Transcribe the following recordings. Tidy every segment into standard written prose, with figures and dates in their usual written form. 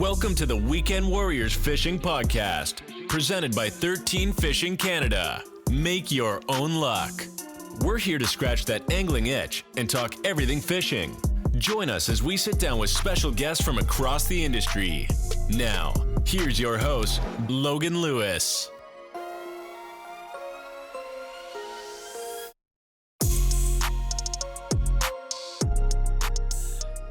Welcome to the Weekend Warriors Fishing Podcast, presented by 13 Fishing Canada. Make your own luck. We're here to scratch that angling itch and talk everything fishing. Join us as we sit down with special guests from across the industry. Now, here's your host, Logan Lewis.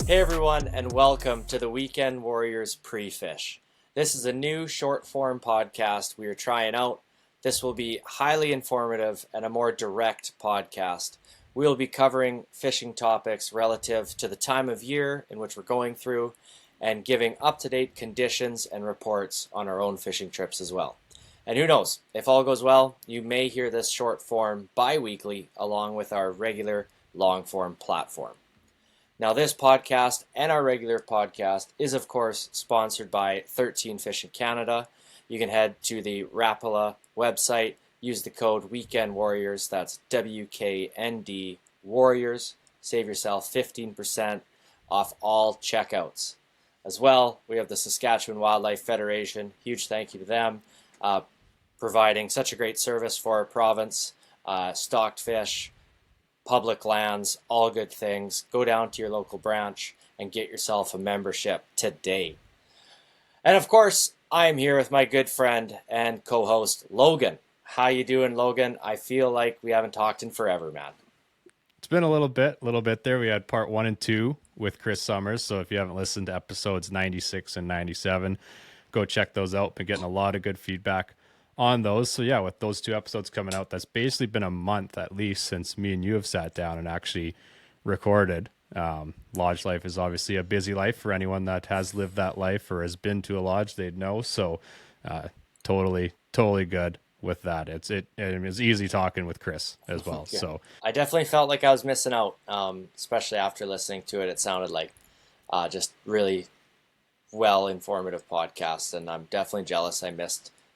Hey everyone, and welcome to the Weekend Warriors Pre-Fish. This is a new short-form podcast we are trying out. This will be highly informative and a more direct podcast. We will be covering fishing topics relative to the time of year in which we're going through and giving up-to-date conditions and reports on our own fishing trips as well. And who knows, if all goes well, you may hear this short-form bi-weekly along with our regular long-form platform. Now, this podcast and our regular podcast is, of course, sponsored by 13 Fishing Canada. You can head to the Rapala website, use the code Weekend Warriors, that's WKND Warriors. Save yourself 15% off all checkouts. As well, we have the Saskatchewan Wildlife Federation. Huge thank you to them, providing such a great service for our province. Stocked fish, public lands, all good things. Go down to your local branch and get yourself a membership today. And of course, I'm here with my good friend and co-host, Logan. How you doing, Logan? I feel like we haven't talked in forever, man. It's been a little bit there. We had part 1 and 2 with Chris Summers. So if you haven't listened to episodes 96 and 97, go check those out. Been getting a lot of good feedback on those. So yeah, with those 2 episodes coming out, that's basically been a month at least since me and you have sat down and actually recorded. Lodge life is obviously a busy life for anyone that has lived that life or has been to a lodge, they'd know. So totally good with that. It was easy talking with Chris as well. Yeah. So I definitely felt like I was missing out, especially after listening to it. It sounded like just really well informative podcast, and I'm definitely jealous I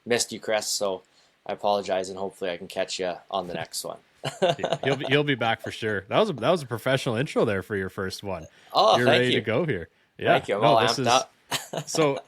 missed you, Chris, so I apologize, and hopefully I can catch you on the next one. Yeah, he'll be back for sure. That was a professional intro there for your first one. Oh, you're ready to go here. Yeah, thank you. Well, amped up. So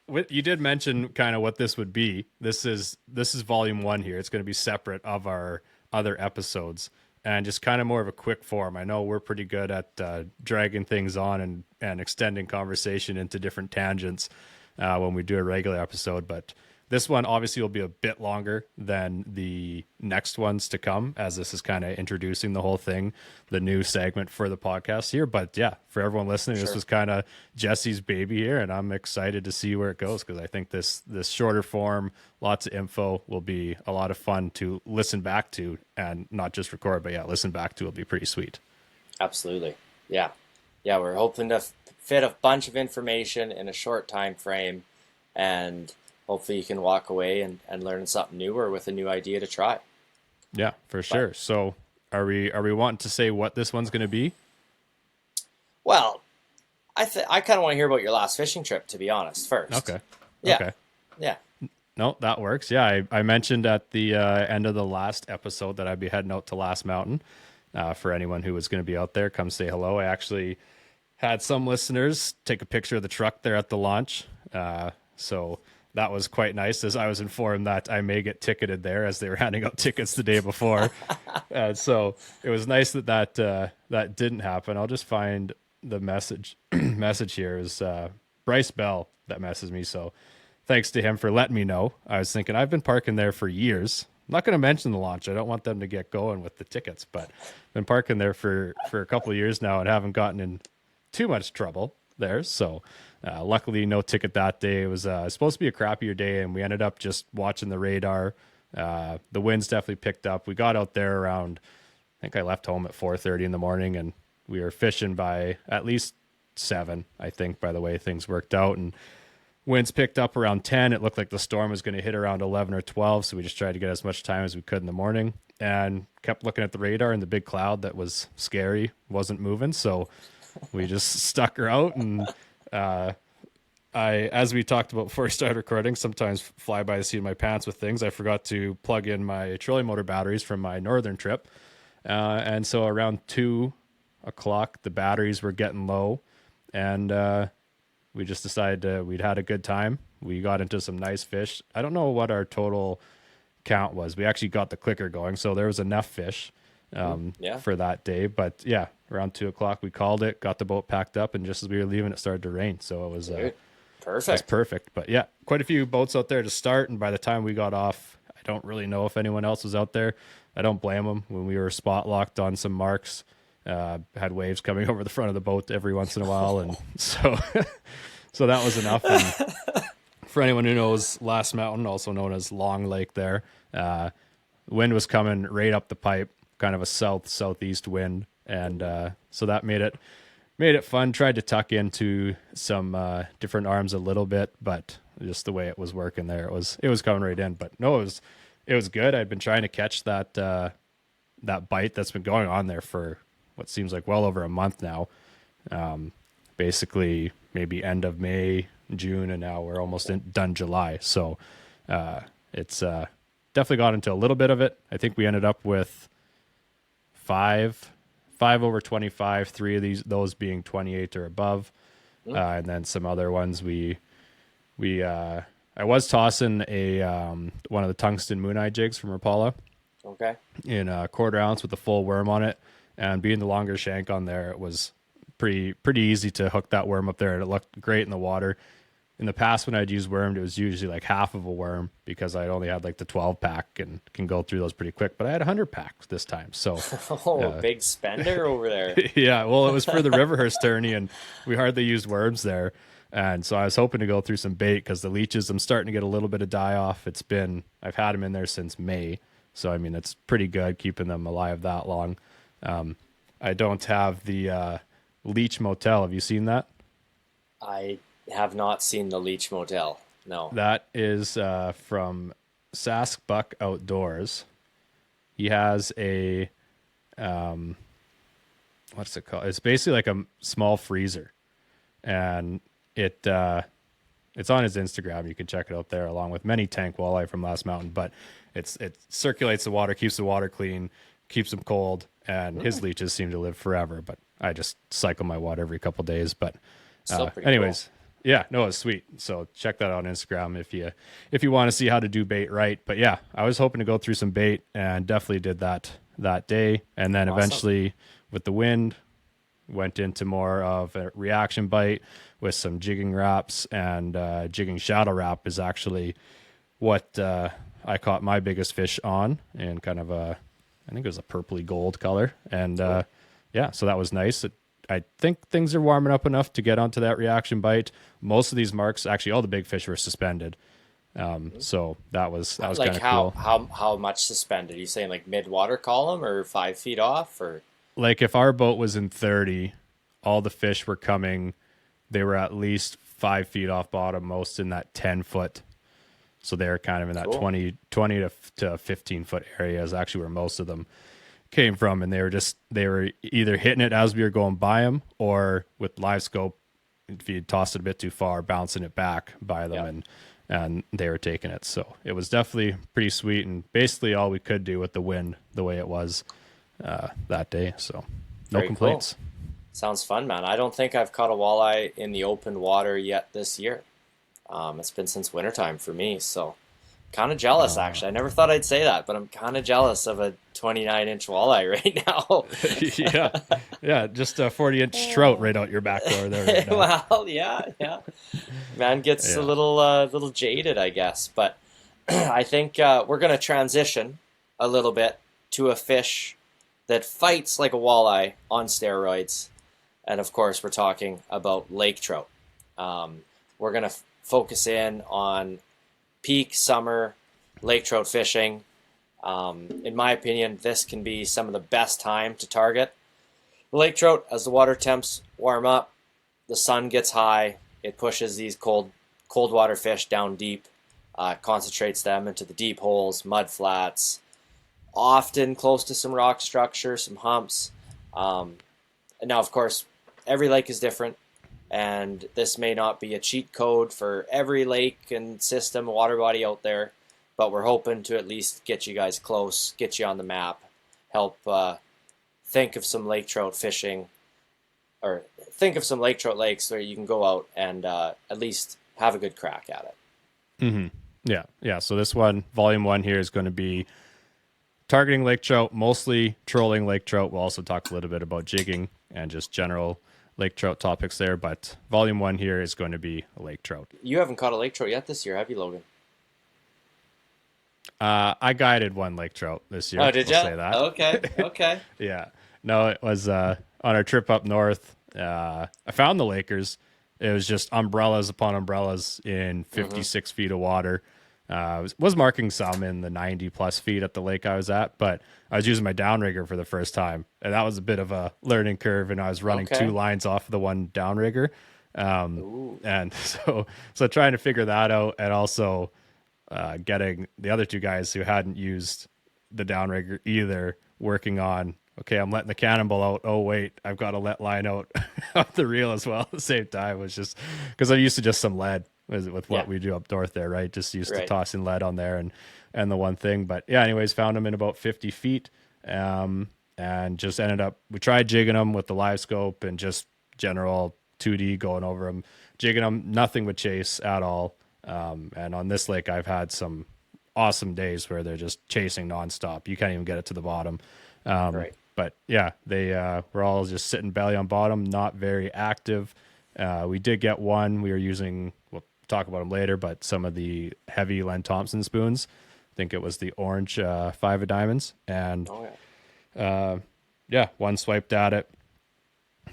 you did mention kind of what this would be. This is volume 1 here. It's going to be separate of our other episodes and just kind of more of a quick form. I know we're pretty good at dragging things on and extending conversation into different tangents when we do a regular episode, but this one obviously will be a bit longer than the next ones to come, as this is kind of introducing the whole thing, the new segment for the podcast here. But yeah, for everyone listening, This was kind of Jesse's baby here, and I'm excited to see where it goes because I think this shorter form, lots of info, will be a lot of fun to listen back to, and not just record, but yeah, listen back to. Will be pretty sweet. Absolutely, yeah. We're hoping to fit a bunch of information in a short time frame, and hopefully you can walk away and learn something new or with a new idea to try. Yeah, for sure. So are we wanting to say what this one's going to be? Well, I kind of want to hear about your last fishing trip, to be honest, first. Okay. Yeah. Okay. Yeah. No, that works. Yeah, I mentioned at the end of the last episode that I'd be heading out to Last Mountain. For anyone who was going to be out there, come say hello. I actually had some listeners take a picture of the truck there at the launch. So that was quite nice, as I was informed that I may get ticketed there, as they were handing out tickets the day before. So it was nice that didn't happen. I'll just find the message here. It was Bryce Bell that messaged me. So thanks to him for letting me know. I was thinking, I've been parking there for years. I'm not going to mention the launch. I don't want them to get going with the tickets, but I've been parking there for a couple of years now and haven't gotten in too much trouble there. So luckily no ticket that day. It was supposed to be a crappier day, and we ended up just watching the radar. The winds definitely picked up. We got out there around, I think I left home at 4:30 in the morning, and we were fishing by at least 7, I think, by the way things worked out. And winds picked up around 10. It looked like the storm was going to hit around 11 or 12, so we just tried to get as much time as we could in the morning and kept looking at the radar, and the big cloud that was scary wasn't moving, so we just stuck her out. And as we talked about before we started recording, sometimes fly by the seat of my pants with things. I forgot to plug in my trolling motor batteries from my northern trip. And so around 2 o'clock, the batteries were getting low, and We just decided we'd had a good time. We got into some nice fish. I don't know what our total count was. We actually got the clicker going, so there was enough fish for that day. But yeah, around 2:00 we called it, got the boat packed up, and just as we were leaving, it started to rain. So it was perfect. It was perfect. But yeah, quite a few boats out there to start, and by the time we got off, I don't really know if anyone else was out there. I don't blame them. When we were spot locked on some marks, had waves coming over the front of the boat every once in a while, and so so that was enough. And for anyone who knows Last Mountain, also known as Long Lake, there, wind was coming right up the pipe, kind of a southeast wind, and so that made it fun. Tried to tuck into some different arms a little bit, but just the way it was working there, it was coming right in. But no, it was good. I'd been trying to catch that bite that's been going on there for what seems like well over a month now. Basically, maybe end of May, June, and now we're almost done July. So it's definitely got into a little bit of it. I think we ended up with five over 25, three of those being 28 or above, and then some other ones I was tossing one of the tungsten moon eye jigs from Rapala. Okay. In a 1/4 ounce with a full worm on it, and being the longer shank on there, it was pretty easy to hook that worm up there, and it looked great in the water. In the past, when I'd use wormed, it was usually like half of a worm because I'd only had like the 12-pack and can go through those pretty quick. But I had 100-pack this time, so big spender over there. Yeah, well, it was for the Riverhurst tourney, and we hardly used worms there, and so I was hoping to go through some bait because the leeches, I'm starting to get a little bit of die off. I've had them in there since May, so I mean it's pretty good keeping them alive that long. I don't have the Leech Motel. Have you seen that? I have not seen the Leech Motel. No. That is from Sask Buck Outdoors. He has a what's it called? It's basically like a small freezer, and it's on his Instagram. You can check it out there, along with many tank walleye from Last Mountain. But it circulates the water, keeps the water clean, keeps them cold, and his leeches seem to live forever. But I just cycle my water every couple days. But anyways. Cool. Yeah, no, it's sweet. So check that out on Instagram if you want to see how to do bait right. But yeah, I was hoping to go through some bait and definitely did that day. And then eventually with the wind, went into more of a reaction bite with some jigging wraps, and jigging shadow wrap is actually what I caught my biggest fish on, and kind of I think it was a purpley gold color. And yeah, so that was nice. I think things are warming up enough to get onto that reaction bite. Most of these marks, actually all the big fish were suspended. So that was like kind of cool. How much suspended? Are you saying like mid-water column or 5 feet off? Or like if our boat was in 30, all the fish were coming, they were at least 5 feet off bottom, most in that 10-foot. So they're kind of in that cool. 20 to 15-foot area is actually where most of them came from, and they were either hitting it as we were going by them, or with live scope, if you tossed it a bit too far, bouncing it back by them, and they were taking it. So it was definitely pretty sweet, and basically all we could do with the wind the way it was that day. So no complaints. Cool. Sounds fun, man. I don't think I've caught a walleye in the open water yet this year. It's been since wintertime for me, so kind of jealous, actually. I never thought I'd say that, but I'm kind of jealous of a 29-inch walleye right now. yeah, just a 40-inch trout right out your back door there right now. Well, yeah. Man gets a little jaded, I guess. But I think we're going to transition a little bit to a fish that fights like a walleye on steroids. And, of course, we're talking about lake trout. We're going to focus in on peak summer lake trout fishing. In my opinion, this can be some of the best time to target lake trout as the water temps warm up, the sun gets high, it pushes these cold water fish down deep, concentrates them into the deep holes, mud flats, often close to some rock structure, some humps. And now, of course, every lake is different, and this may not be a cheat code for every lake and system, water body out there, but we're hoping to at least get you guys close, get you on the map, help think of some lake trout fishing or think of some lake trout lakes where you can go out and at least have a good crack at it. Mm-hmm. Yeah. So this one, volume 1 here, is going to be targeting lake trout, mostly trolling lake trout. We'll also talk a little bit about jigging and just general lake trout topics there. But volume 1 here is going to be lake trout. You haven't caught a lake trout yet this year, have you, Logan? I guided one lake trout this year. Oh, did you? Say that. Okay. Yeah. No, it was on our trip up north. I found the Lakers. It was just umbrellas upon umbrellas in 56 feet of water. Was marking some in the 90 plus feet at the lake I was at, but I was using my downrigger for the first time, and that was a bit of a learning curve. And I was running 2 lines off of the one downrigger, and so trying to figure that out, and also getting the other 2 guys who hadn't used the downrigger either working on. Okay, I'm letting the cannonball out. Oh, wait, I've got to let line out of the reel as well at the same time. It was just because I'm used to just some lead with what we do up north there, right? Just used to tossing lead on there and the one thing. But yeah, anyways, found them in about 50 feet and just ended up, we tried jigging them with the live scope and just general 2D going over them, jigging them, nothing would chase at all. And on this lake, I've had some awesome days where they're just chasing nonstop. You can't even get it to the bottom. But yeah, they were all just sitting belly on bottom, not very active. We did get one. We were using, we'll talk about them later, but some of the heavy Len Thompson spoons. I think it was the orange 5 of diamonds. And one swiped at it.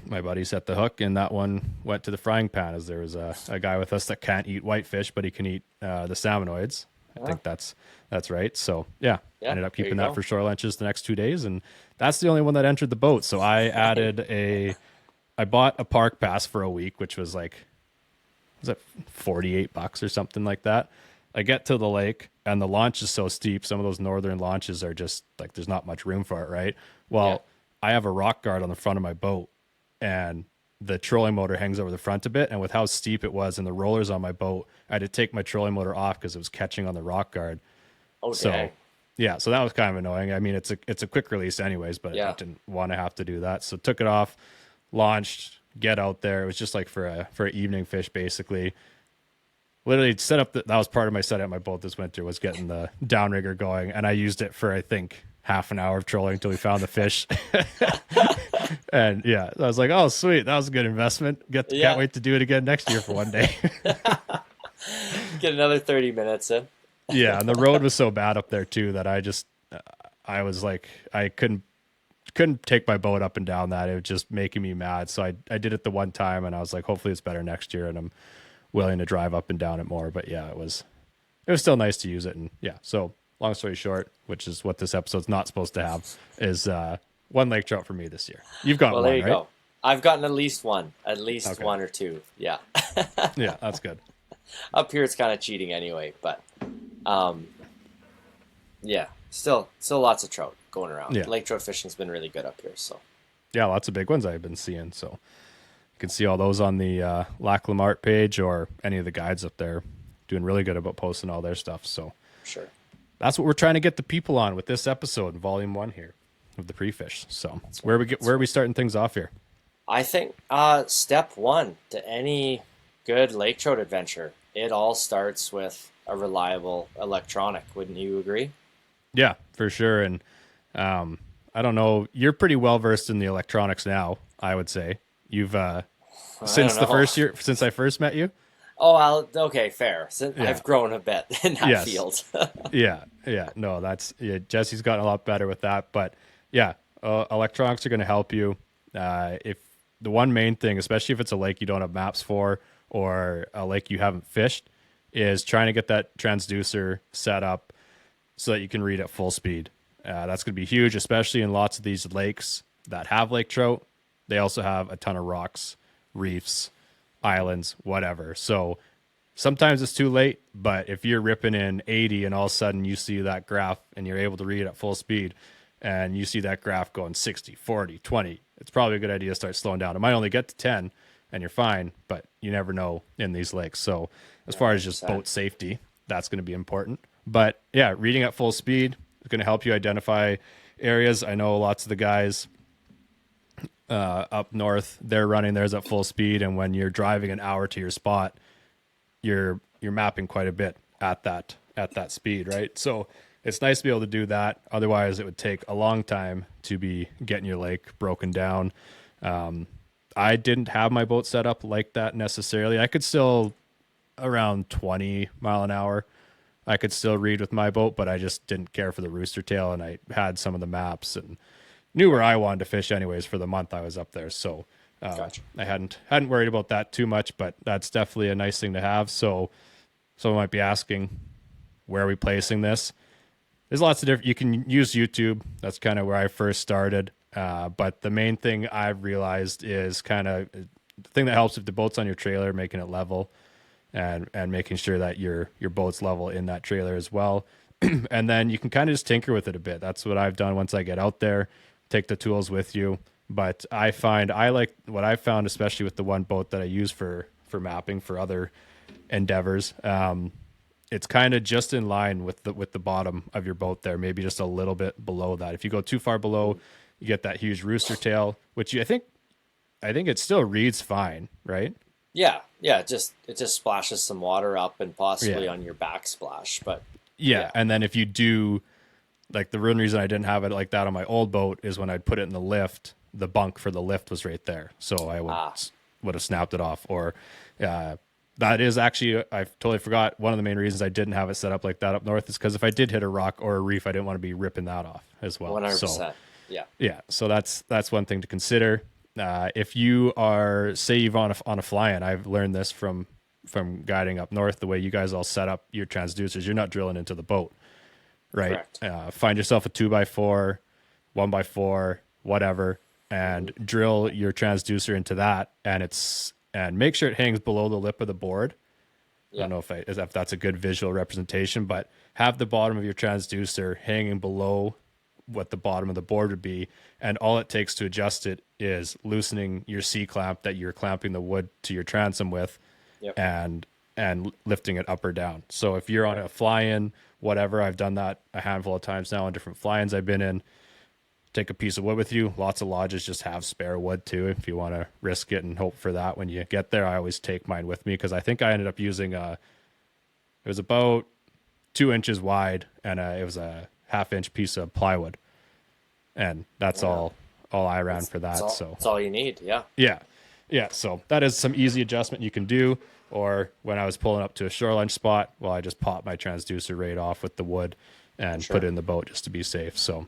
My buddy set the hook, and that one went to the frying pan, as there was a guy with us that can't eat whitefish, but he can eat the salmonoids. I think that's right. So yeah, ended up keeping that for shore lunches the next 2 days, and that's the only one that entered the boat. So I bought a park pass for a week, which was like, was it $48 or something like that? I get to the lake, and the launch is so steep. Some of those northern launches are just like, there's not much room for it, right? Well, I have a rock guard on the front of my boat, and the trolling motor hangs over the front a bit. And with how steep it was and the rollers on my boat, I had to take my trolling motor off because it was catching on the rock guard. Okay. So yeah, so that was kind of annoying. I mean, it's a quick release anyways, but I didn't want to have to do that. So took it off, launched, get out there. It was just like for an evening fish, basically. Literally set up that was part of my setup at my boat this winter, was getting the downrigger going. And I used it for, I think, half an hour of trolling until we found the fish. And yeah, I was like, oh, sweet. That was a good investment. Can't wait to do it again next year for one day. Get another 30 minutes in. Yeah, and the road was so bad up there too that I was like, I couldn't take my boat up and down that. It was just making me mad. So I did it the one time, and I was like, hopefully it's better next year, and I'm willing to drive up and down it more. But yeah, it was still nice to use it. And yeah, so long story short, which is what this episode's not supposed to have, is one lake trout for me this year. You've got one, there you right? go. I've gotten at least one one or two. Yeah. Yeah, that's good. Up here, it's kind of cheating anyway, but yeah, still lots of trout going around. Yeah. Lake trout fishing's been really good up here. So yeah, lots of big ones I've been seeing. So you can see all those on the Lac Lamart page, or any of the guides up there doing really good about posting all their stuff. So sure, that's what we're trying to get the people on with this episode, volume 1 here of the pre-fish. So where are we starting things off here? I think step 1 to any good lake trout adventure, it all starts with a reliable electronic. Wouldn't you agree? Yeah, for sure. And I don't know, you're pretty well versed in the electronics now, I would say. You've since I first met you. Oh, okay, fair. I've grown a bit in that field. yeah. No, Jesse's gotten a lot better with that. But yeah, electronics are going to help you. If the one main thing, especially if it's a lake you don't have maps for, or a lake you haven't fished, is trying to get that transducer set up so that you can read at full speed. That's going to be huge, especially in lots of these lakes that have lake trout. They also have a ton of rocks, reefs, islands, whatever. So sometimes it's too late, but if you're ripping in 80 and all of a sudden you see that graph and you're able to read at full speed, and you see that graph going 60, 40, 20, it's probably a good idea to start slowing down. It might only get to 10 and you're fine, but you never know in these lakes. So as far as just boat safety, that's going to be important. But yeah, reading at full speed is going to help you identify areas. I know lots of the guys up north, they're running theirs at full speed, and when you're driving an hour to your spot, you're mapping quite a bit at that speed, right? So it's nice to be able to do that. Otherwise, it would take a long time to be getting your lake broken down. I didn't have my boat set up like that necessarily. I could still around 20 mile an hour. I could still read with my boat, but I just didn't care for the rooster tail, and I had some of the maps and knew where I wanted to fish anyways for the month I was up there. So Gotcha. I hadn't worried about that too much, but that's definitely a nice thing to have. So someone might be asking, where are we placing this? There's lots of different, you can use YouTube. That's kind of where I first started. But the main thing I've realized is kind of the thing that helps if the boat's on your trailer, making it level and making sure that your boat's level in that trailer as well. And then you can kind of just tinker with it a bit. That's what I've done once I get out there, take the tools with you. But I find I like what I found, especially with the one boat that I use for mapping for other endeavors. It's kind of just in line with the bottom of your boat there, maybe just a little bit below that. If you go too far below, you get that huge rooster tail, which I think it still reads fine, right? Yeah. It just splashes some water up and possibly on your backsplash, but yeah. And then if you do, like, the real reason I didn't have it like that on my old boat is when I'd put it in the lift, the bunk for the lift was right there, so I would have snapped it off. Or that is actually, I totally forgot, one of the main reasons I didn't have it set up like that up north is because if I did hit a rock or a reef, I didn't want to be ripping that off as well. 100%. So, yeah. So that's one thing to consider. If you are, say you've on a fly-in, I've learned this from guiding up north, the way you guys all set up your transducers, you're not drilling into the boat, right? Find yourself a 2x4, 1x4, whatever, and drill your transducer into that, and make sure it hangs below the lip of the board. I don't know if that's a good visual representation, but have the bottom of your transducer hanging below what the bottom of the board would be, and all it takes to adjust it is loosening your C-clamp that you're clamping the wood to your transom with, and lifting it up or down. So if you're on a fly-in, whatever, I've done that a handful of times now on different fly-ins I've been in. Take a piece of wood with you. Lots of lodges just have spare wood too, if you want to risk it and hope for that when you get there. I always take mine with me because I think I ended up using it was about 2 inches wide, and it was a 1/2 inch piece of plywood, and that's all I ran for that. That's all you need. Yeah. So that is some easy adjustment you can do. Or when I was pulling up to a shoreline spot, well, I just popped my transducer right off with the wood and put it in the boat just to be safe. So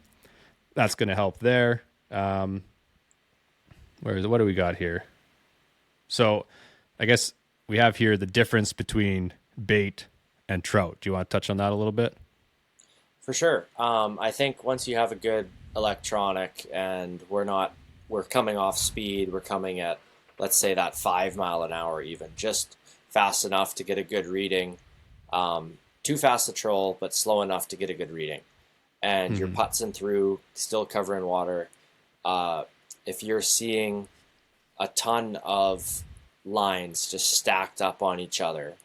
that's going to help there. What do we got here? So I guess we have here the difference between bait and trout. Do you want to touch on that a little bit? For sure. I think once you have a good electronic and we're coming off speed, we're coming at, let's say, that 5 mile an hour, even just fast enough to get a good reading, too fast to troll, but slow enough to get a good reading. And you're putzing through, still covering water. If you're seeing a ton of lines just stacked up on each other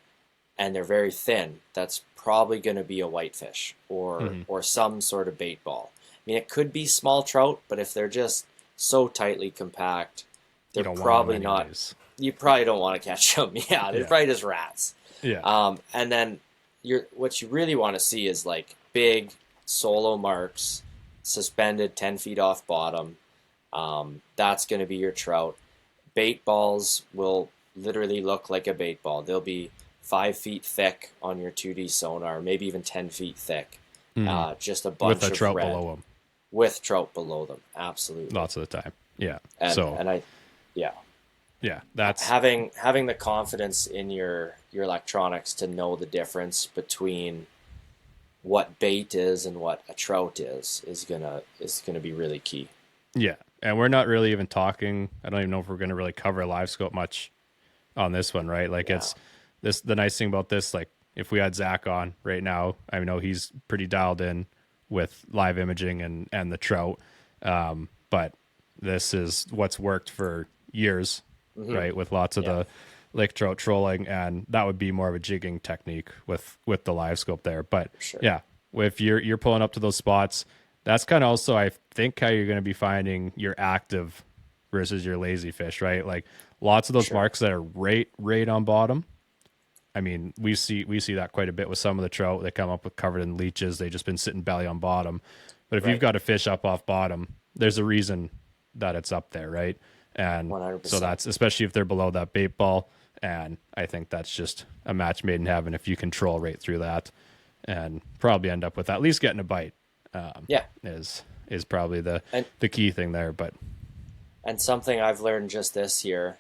and they're very thin, that's probably going to be a whitefish or some sort of bait ball. I mean, it could be small trout, but if they're just so tightly compact, they're probably not. You probably don't want to catch them. Yeah, they're probably just rats. Yeah. And then what you really want to see is like big solo marks, suspended 10 feet off bottom. That's going to be your trout. Bait balls will literally look like a bait ball. They'll be 5 feet thick on your 2D sonar, maybe even 10 feet thick. Just a bunch with a of trout red. below them. With trout below them, absolutely. Lots of the time. Yeah. Yeah, that's having the confidence in your electronics to know the difference between what bait is and what a trout is gonna be really key. Yeah, and we're not really even talking. I don't even know if we're gonna really cover live scope much on this one, right? Like it's this. The nice thing about this, like if we had Zach on right now, I know he's pretty dialed in with live imaging and the trout, but this is what's worked for years. Right, with lots of the lake trout trolling, and that would be more of a jigging technique with the live scope there. But if you're pulling up to those spots, that's kind of also, I think, how you're going to be finding your active versus your lazy fish, right? Like lots of those Sure. marks that are right on bottom. I mean, we see that quite a bit with some of the trout. They come up with covered in leeches. They just been sitting belly on bottom. But if you've Right. got a fish up off bottom, there's a reason that it's up there, right? And so 100%. that's especially if they're below that bait ball. And I think that's just a match made in heaven if you control right through that, and probably end up with at least getting a bite. Yeah. Is probably And the key thing there. But and something I've learned just this year,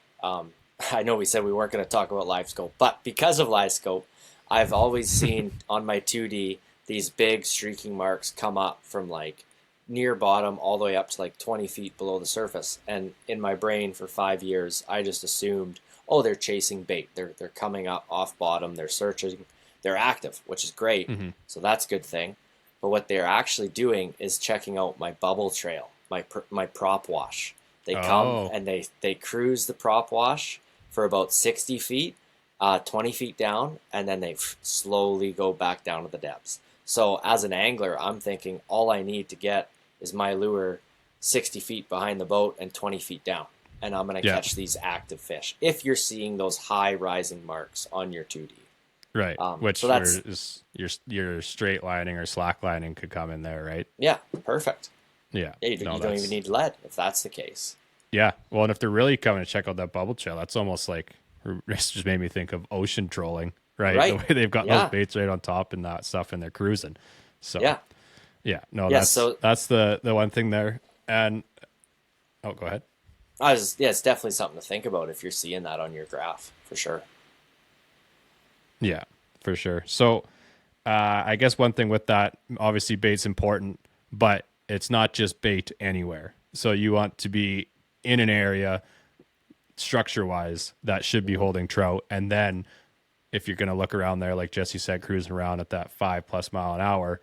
I know we said we weren't going to talk about live scope, but because of live scope, I've always seen on my 2D these big streaking marks come up from like near bottom all the way up to like 20 feet below the surface. And in my brain for 5 years, I just assumed, oh, they're chasing bait. They're coming up off bottom. They're searching. They're active, which is great. So that's a good thing. But what they're actually doing is checking out my bubble trail, my prop wash. They come and they cruise the prop wash for about 60 feet, 20 feet down, and then they slowly go back down to the depths. So as an angler, I'm thinking all I need to get is my lure 60 feet behind the boat and 20 feet down, and I'm going to catch these active fish. If you're seeing those high rising marks on your 2D. right, which so that's, is your straight lining or slack lining could come in there, right? yeah, perfect. Yeah, Yeah, you don't even need lead if that's the case. Yeah, well, and if they're really coming to check out that bubble trail, that's almost like this just made me think of ocean trolling, right? Right. The way they've got Yeah. those baits right on top and that stuff, and they're cruising. So Yeah. no, Yeah, that's the one thing there. And go ahead. It's definitely something to think about if you're seeing that on your graph, for sure. Yeah, for sure. So I guess one thing with that, obviously bait's important, but it's not just bait anywhere. So you want to be in an area structure wise that should be holding trout. And then if you're going to look around there, like Jesse said, cruising around at that 5+ mile an hour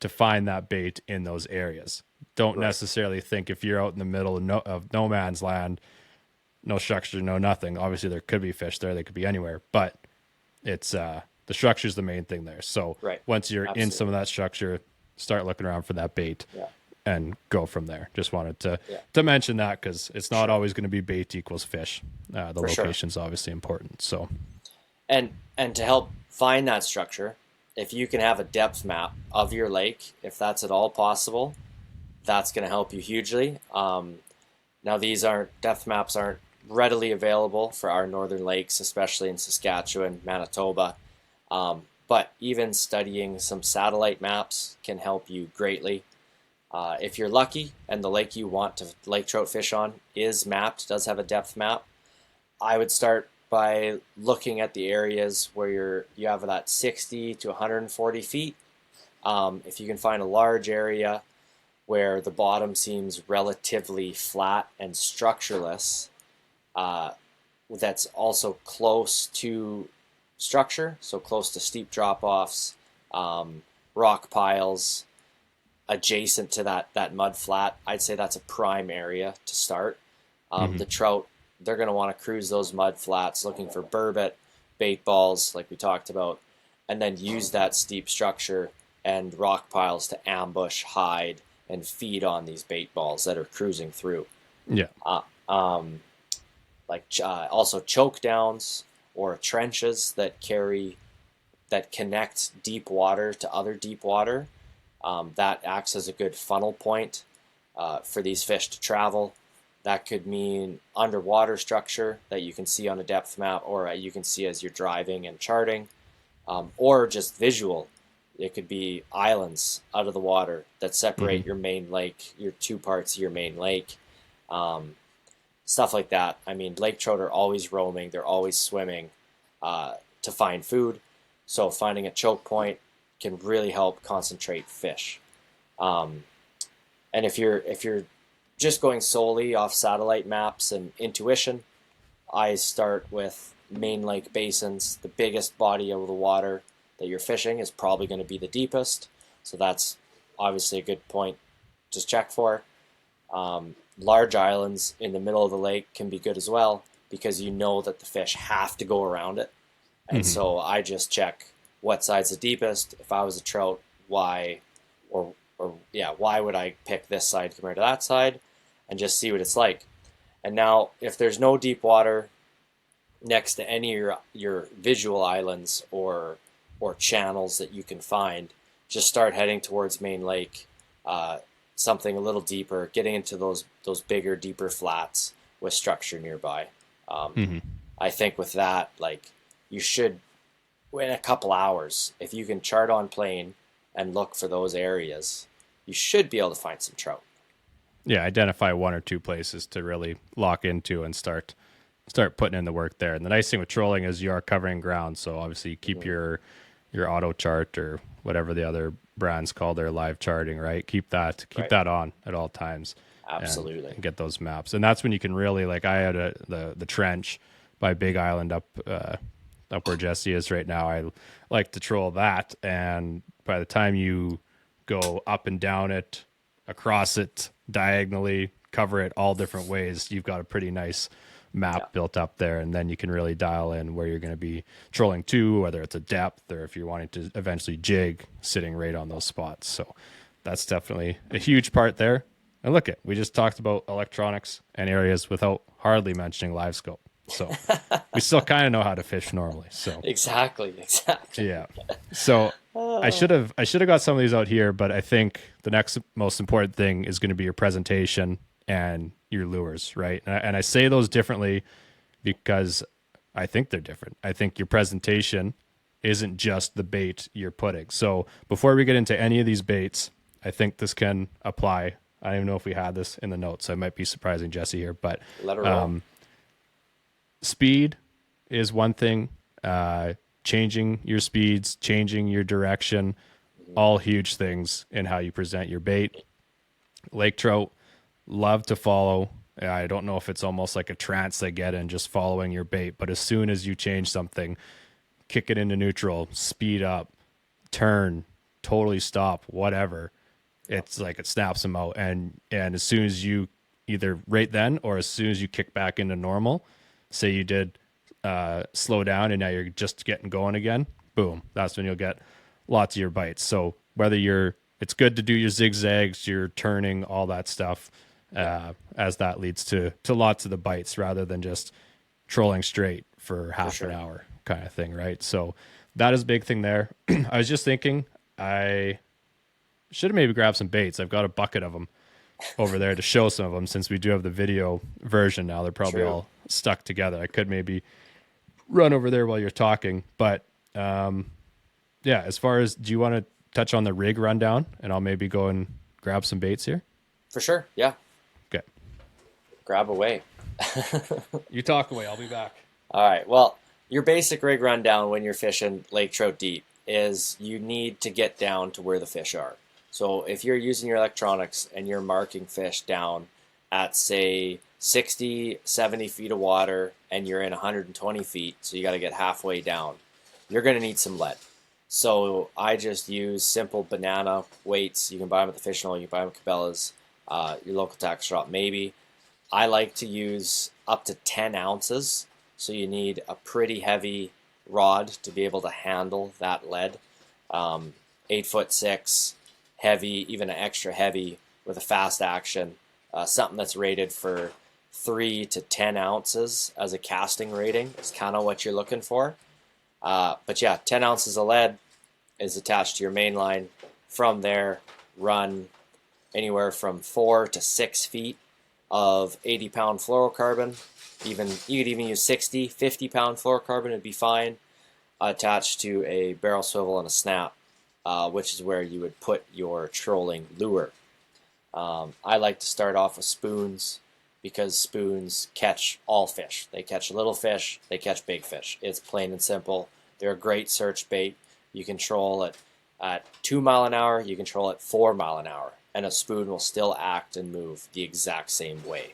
to find that bait in those areas. Don't necessarily think if you're out in the middle of no man's land, no structure, no nothing. Obviously there could be fish there. They could be anywhere, but it's the structure is the main thing there. So once you're in some of that structure, start looking around for that bait. And go from there. Just wanted to mention that because it's not always going to be bait equals fish. The location's obviously important. So, and to help find that structure, if you can have a depth map of your lake, if that's at all possible, that's going to help you hugely. Now depth maps aren't readily available for our northern lakes, especially in Saskatchewan, Manitoba. But even studying some satellite maps can help you greatly. If you're lucky and the lake you want to lake trout fish on is mapped, does have a depth map, I would start by looking at the areas where you have that 60 to 140 feet. If you can find a large area where the bottom seems relatively flat and structureless, that's also close to structure, so close to steep drop-offs, rock piles, adjacent to that mud flat, I'd say that's a prime area to start. The trout, they're going to want to cruise those mud flats looking for burbot, bait balls like we talked about, and then use that steep structure and rock piles to ambush, hide, and feed on these bait balls that are cruising through. Also choke downs or trenches that connect deep water to other deep water. That acts as a good funnel point for these fish to travel. That could mean underwater structure that you can see on a depth map or you can see as you're driving and charting, or just visual. It could be islands out of the water that separate your main lake, your two parts of your main lake, stuff like that. I mean, lake trout are always roaming. They're always swimming to find food. So finding a choke point can really help concentrate fish. And if you're just going solely off satellite maps and intuition, I start with main lake basins. The biggest body of the water that you're fishing is probably going to be the deepest. So that's obviously a good point to check for. Large islands in the middle of the lake can be good as well because you know that the fish have to go around it. And so I just check what side's the deepest. If I was a trout, why would I pick this side compared to that side, and just see what it's like. And now, if there's no deep water next to any of your visual islands or channels that you can find, just start heading towards Main Lake, something a little deeper, getting into those bigger, deeper flats with structure nearby. I think with that, like, you should, in a couple hours, if you can chart on plane and look for those areas, you should be able to find some trout. Yeah, identify one or two places to really lock into and start putting in the work there. And the nice thing with trolling is you are covering ground, so obviously you keep your auto chart or whatever the other brands call their live charting, right? Keep that on at all times. Absolutely. And get those maps. And that's when you can really, like, I had the trench by Big Island up where Jesse is right now. I like to troll that, and by the time you go up and down it, across it, diagonally, cover it all different ways, you've got a pretty nice map built up there, and then you can really dial in where you're going to be trolling to, whether it's a depth or if you're wanting to eventually jig, sitting right on those spots. So that's definitely a huge part there. And look, we just talked about electronics and areas without hardly mentioning live scope. So we still kind of know how to fish normally. So Exactly. yeah. So I should have got some of these out here, but I think the next most important thing is going to be your presentation and your lures, right? And I say those differently because I think they're different. I think your presentation isn't just the bait you're putting. So before we get into any of these baits, I think this can apply. I don't even know if we had this in the notes, so I might be surprising Jesse here, but Let her roll. Speed is one thing. Changing your speeds, changing your direction, all huge things in how you present your bait. Lake trout love to follow. I don't know if it's almost like a trance they get in just following your bait, but as soon as you change something, kick it into neutral, speed up, turn, totally stop, whatever, it's like it snaps them out. And as soon as you either right then or as soon as you kick back into normal, say you did slow down and now you're just getting going again, boom, that's when you'll get lots of your bites. So whether it's good to do your zigzags, your turning, all that stuff, as that leads to lots of the bites rather than just trolling straight for half an hour kind of thing, right? So that is a big thing there. I was just thinking I should have maybe grabbed some baits. I've got a bucket of them over there to show some of them since we do have the video version now. They're probably all stuck together. I could maybe run over there while you're talking, but as far as, do you want to touch on the rig rundown and I'll maybe go and grab some baits here? For sure. Yeah. Okay. Grab away. You talk away. I'll be back. All right. Well, your basic rig rundown when you're fishing lake trout deep is you need to get down to where the fish are. So if you're using your electronics and you're marking fish down at, say, 60, 70 feet of water and you're in 120 feet, so you got to get halfway down, you're going to need some lead. So I just use simple banana weights. You can buy them at the Fish and Oil, you can buy them at Cabela's, your local tackle shop maybe. I like to use up to 10 ounces, so you need a pretty heavy rod to be able to handle that lead. 8'6", heavy, even an extra heavy with a fast action, something that's rated for 3 to 10 ounces as a casting rating is kind of what you're looking for. But yeah, 10 ounces of lead is attached to your main line. From there, run anywhere from 4 to 6 feet of 80-pound fluorocarbon. You could even use 60, 50-pound fluorocarbon, it'd be fine, attached to a barrel swivel and a snap, which is where you would put your trolling lure. I like to start off with spoons because spoons catch all fish. They catch little fish, they catch big fish. It's plain and simple. They're a great search bait. You can troll it at 2 mile an hour, you can troll it 4 mile an hour, and a spoon will still act and move the exact same way.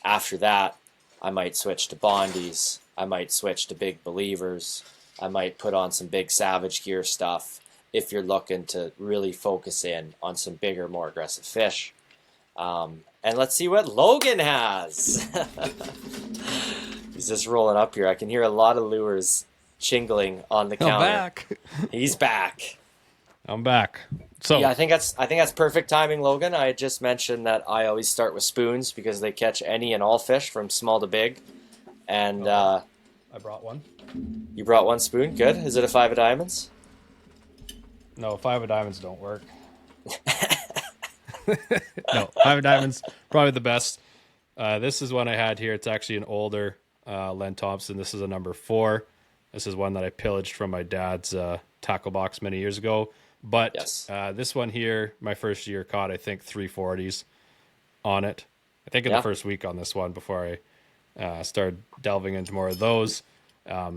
After that, I might switch to Bondies, I might switch to Big Believers, I might put on some big Savage Gear stuff if you're looking to really focus in on some bigger, more aggressive fish. And let's see what Logan has. He's just rolling up here. I can hear a lot of lures shingling on the counter. I'm back. He's back. I'm back. So Yeah, I think that's perfect timing, Logan. I just mentioned that I always start with spoons because they catch any and all fish from small to big. And I brought one. you brought one spoon. Good. Is it a five of diamonds? No, 5 of diamonds don't work. No, 5 of diamonds probably the best. This is one I had here. It's actually an older Len Thompson. This is a number 4. This is one that I pillaged from my dad's tackle box many years ago. But Yes. this one here, my first year caught, I think, 340s on it. I think in the first week on this one before I started delving into more of those.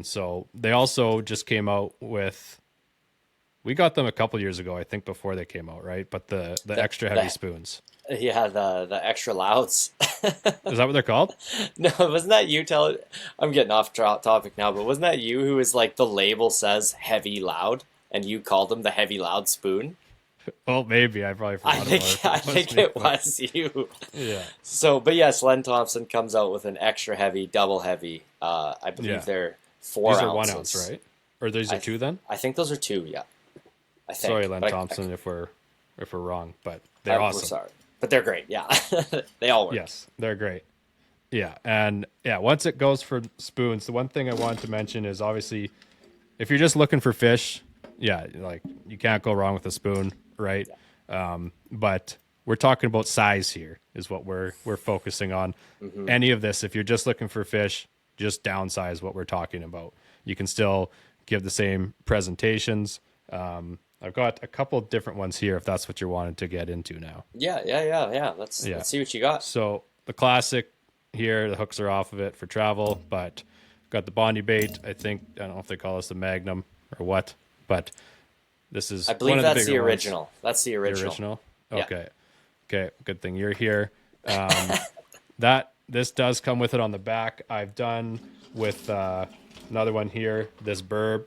So they also just came out with, we got them a couple years ago, I think, before they came out, right? But the extra heavy spoons. Yeah, the extra louds. Is that what they're called? No, wasn't that you telling? I'm getting off topic now, but wasn't that you who was like the label says heavy loud, and you called them the heavy loud spoon? Well, maybe I probably forgot. I think it was you. Yeah. So, but yes, Len Thompson comes out with an extra heavy, double heavy. I believe Yeah. they're 4 These are ounces. 1 ounce, right? Or these are 2 then? I think those are 2. Yeah. I think. Sorry, Len But Thompson, if we're wrong, but they're we're awesome. sorry, but they're great. Yeah, they all work. Yes, they're great. Yeah, and yeah, once it goes for spoons, the one thing I wanted to mention is obviously if you're just looking for fish, yeah, like you can't go wrong with a spoon, right? But we're talking about size here is what we're focusing on. Mm-hmm. Any of this, if you're just looking for fish, just downsize what we're talking about. You can still give the same presentations. I've got a couple of different ones here if that's what you're wanting to get into now. Yeah. Let's see what you got. So the classic here, the hooks are off of it for travel, but got the Bondi bait. I don't know if they call this the Magnum or what, but this is I believe one of the that's the bigger ones. original. That's the original. The original? Yeah. Okay. Good thing you're here. This does come with it on the back. I've done with another one here, this burb.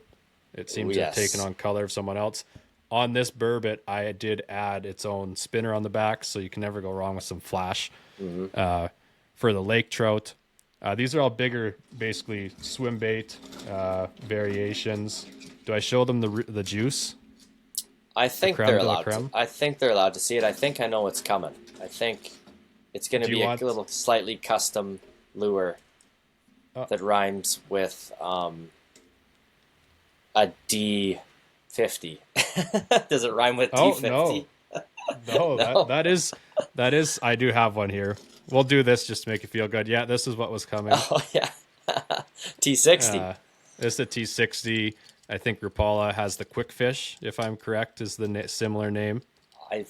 It seems to have taken on color of someone else. On this burbot, I did add its own spinner on the back, so you can never go wrong with some flash. For the lake trout, these are all bigger, basically swim bait variations. Do I show them the juice? I think creme they're de la allowed. creme? I think they're allowed to see it. I think I know what's coming. I think it's going to be a little slightly custom lure that rhymes with a D50. Does it rhyme with D50? No, that is. I do have one here. We'll do this just to make you feel good. Yeah, this is what was coming. Oh yeah, T60. This is a T60. I think Rapala has the Quick Fish, if I'm correct, is the similar name. Right?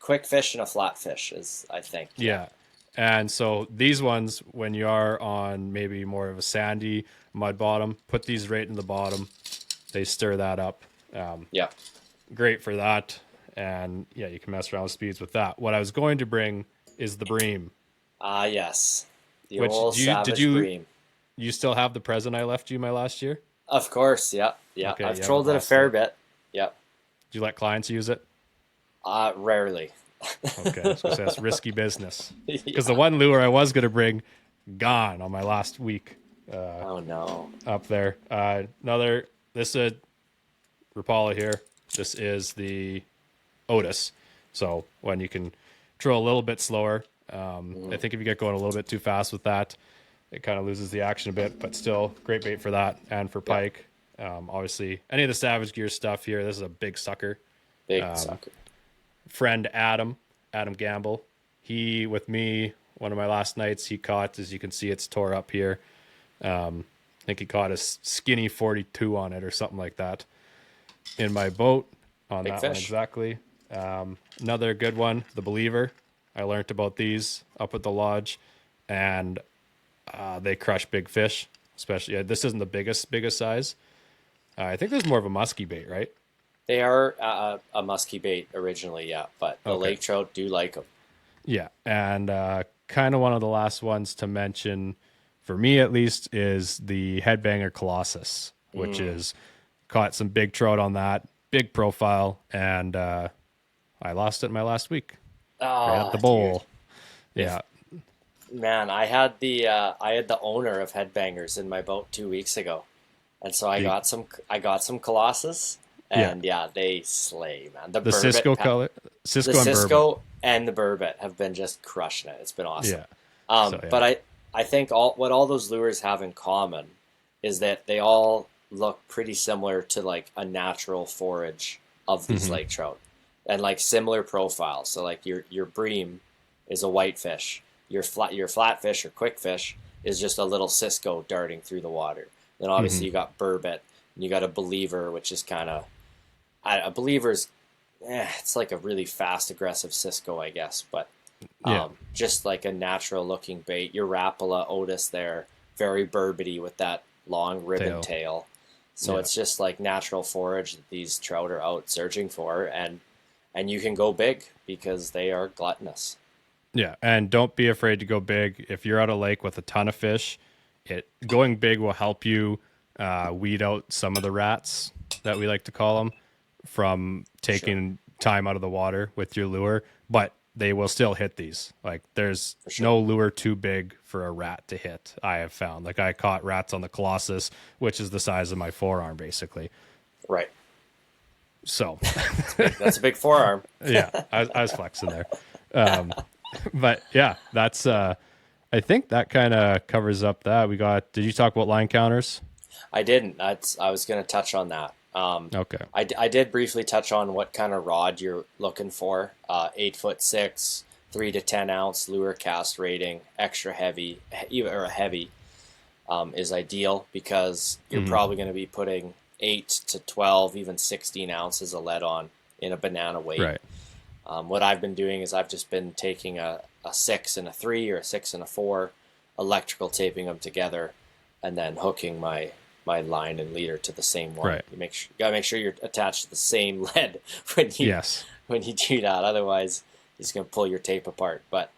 Quick fish and a flat fish is, I think. Yeah. And so these ones, when you are on maybe more of a sandy mud bottom, put these right in the bottom. They stir that up. Yeah. Great for that. And yeah, you can mess around with speeds with that. What I was going to bring is the bream. Ah, yes. The Which, old savage bream. You still have the present I left you my last year? Of course, yeah. Okay, I've trolled it a fair bit. Yeah. Did you let clients use it? Rarely. Okay, I was gonna say that's risky business. Because the one lure I was gonna bring, gone on my last week. Oh no. Up there. This is a Rapala here. This is the Otis. So when you can troll a little bit slower, I think if you get going a little bit too fast with that, it kind of loses the action a bit, but still great bait for that and for pike. Obviously, any of the Savage Gear stuff here, this is a big sucker. Big sucker. Friend Adam Gamble, he with me one of my last nights he caught, as you can see, it's tore up here. I think he caught a skinny 42 on it or something like that in my boat on big that fish. one exactly. Another good one, the Believer. I learned about these up at the lodge, and they crush big fish, especially. This isn't the biggest size. I think there's more of a musky bait, right? They are a musky bait originally, yeah, but the lake trout do like them. Yeah, and kind of one of the last ones to mention, for me at least, is the Headbanger Colossus, which is caught some big trout on that, big profile, and I lost it in my last week. Right at the bowl. Dude. Yeah. Man, I had the owner of Headbangers in my boat 2 weeks ago, and so I got some Colossus, And they slay, man. The Cisco color, Cisco the and Cisco Burbot. and the Burbot have been just crushing it. It's been awesome. Yeah. But I think what all those lures have in common is that they all look pretty similar to like a natural forage of these lake trout, and like similar profiles. So like your bream is a whitefish. Your flatfish or quickfish is just a little Cisco darting through the water. Then obviously you got Burbot, and you got a Believer, which is kind of a Believer's. It's like a really fast, aggressive Cisco, I guess, but just like a natural looking bait. Your Rapala Otis there, very Burboty with that long ribbon tail. So it's just like natural forage that these trout are out searching for, and you can go big because they are gluttonous. Yeah, and don't be afraid to go big. If you're at a lake with a ton of fish, going big will help you weed out some of the rats that we like to call them from taking time out of the water with your lure, but they will still hit these. Like there's no lure too big for a rat to hit, I have found. Like I caught rats on the Colossus, which is the size of my forearm basically. Right. So that's a big forearm. Yeah, I was flexing there. But yeah, that's I think that kind of covers up that. Did you talk about line counters? I didn't. I was going to touch on that. Okay. I did briefly touch on what kind of rod you're looking for. 8'6", 3 to 10 ounce lure cast rating, extra heavy, or a heavy, is ideal because you're probably going to be putting 8 to 12, even 16 ounces of lead on in a banana weight. Right. What I've been doing is I've just been taking a 6 and a 3 or a 6 and a 4, electrical taping them together, and then hooking my line and leader to the same one. Right. You gotta make sure you're attached to the same lead when you do that. Otherwise, it's gonna pull your tape apart. But